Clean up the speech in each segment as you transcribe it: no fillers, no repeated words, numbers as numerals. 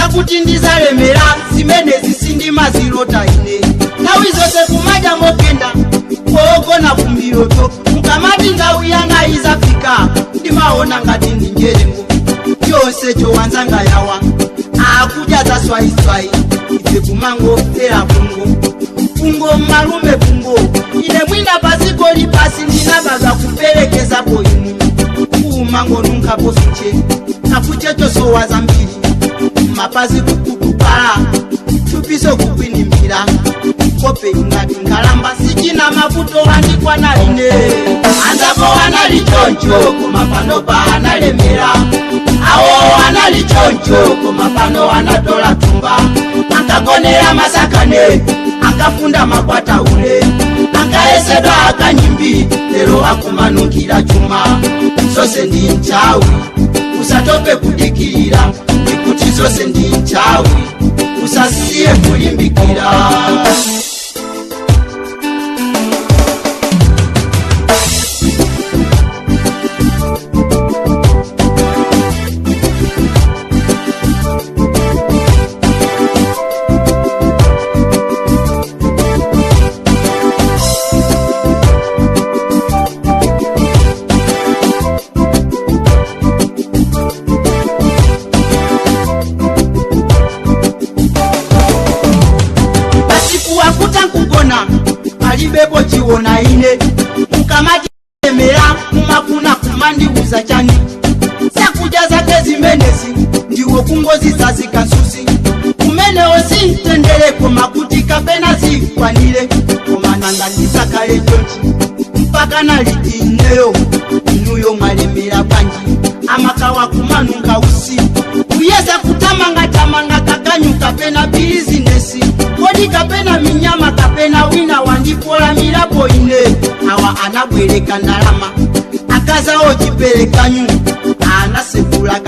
zakuti ndizalemera zimene zisindima zilota ine nthawi zonse kumadya mopenda kuogona kumbiroto mukamati nthawi yanga izafika ndimaona ngati ndinjerengo yonse chowanzanga yawa akudya za swaiswai ife kumangofera fungo malume fungo ine mwina pasiko lipasi ndinabaza kuperekezapo inu kumango nunkapo fiche kafuche chosowa zambiri mapazi kukutupala tupiso kukwinimbira kope ingati nkalamba sichina mavuto wandikwa na ine anzako wanalichoncho kumapano pa analemera awo wanalichoncho kumapano wanatola tumba akagonera masakane akafunda makwata ule akaesedwa akanyimbi lero akumanukira chuma zose ndi nchawi usatope kudikira ikuti zose ndi nchawi usasiye kulimbikira alibepo chiwona ine mukamati emera mumafuna kumandiuza chani sakuja zake zimenezi ndiwo kungozi zazikansusi kumenewo sintendereko makuti kapena zikwanire komananga ndisakale chonchi mpaka naliti ineyo inuyo mwalemera banji amakawa kumanunga usi kuyesa kutamanga kakanyu kapena bizinesi kodi kapena minyama kapena wina wandipola mirapo ine awa anabwereka ndalama akazawo chipelekanyu anasefula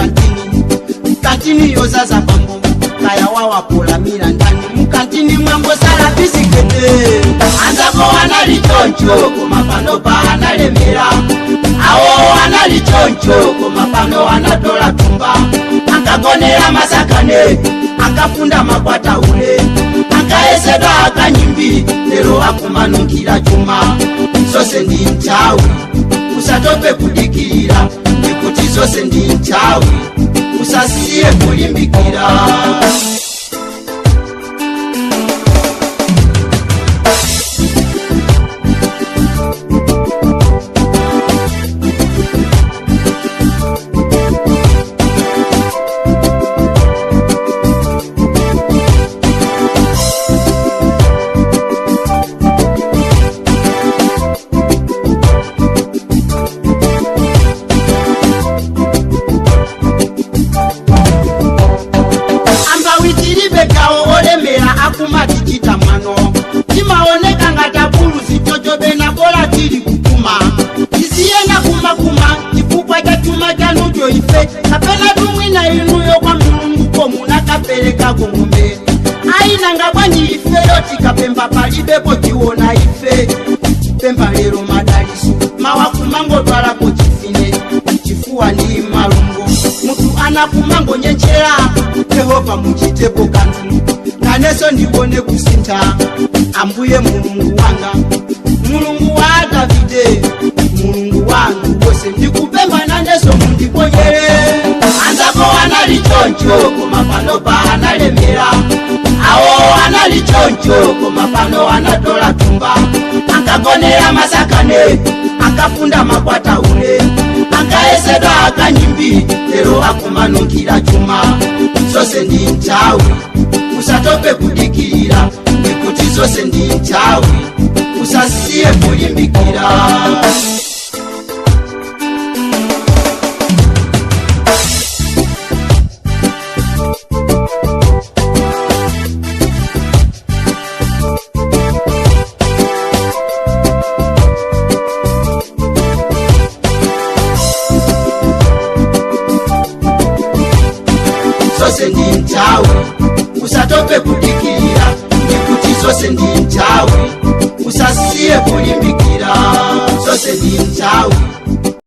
kantini yozaza pambo kaya wawapola mira ndani mukantini mwango sala bisikete anzako wanalichoncho kumapano pa analemera awo wanalichoncho kumapano wanatola tumba akagonera masakane akafunda makwata ule akaesedwa akanyimbi lero akumanukira chuma zose ndi nchawi usatope kudikira ikuti zose ndi nchawi usasiye kulimbikira kumatichita mwano timaoneka ngatabulu zichochobe na bola tili kukuma tisiena kumakuma chifukwa cha chuma chanucho ife kapena tumwina inuyo kwa mulungu komuna kapeleka kongombe aina ngabwanyi ife yoti kapemba palibepo chiwona ife pemba lero madaliso mawakumango twalako chifine chifuwa ni malungo mutu anakumango nyenchera Yehova muchitepo kantu naneso ndibone kusinta ambuye mulungu wanga mulungu wa Davide mulungu wangu wose ndikupemba naneso mundiponyere anzako wanalichoncho kumapano pa analemera awo wanalichoncho kumapano wanatola tumba akagonera masakane akafunda makwata ule akaesedwa akanyimbi lero akumanukira chuma zose ndi nchawi usatope kudikira ikuti zose ndi nchawi usasiye kulimbikira zose ndi nchawi usatope kudikira ikuti zose ndi nchawi usasiye kulimbikira zose ndi nchawi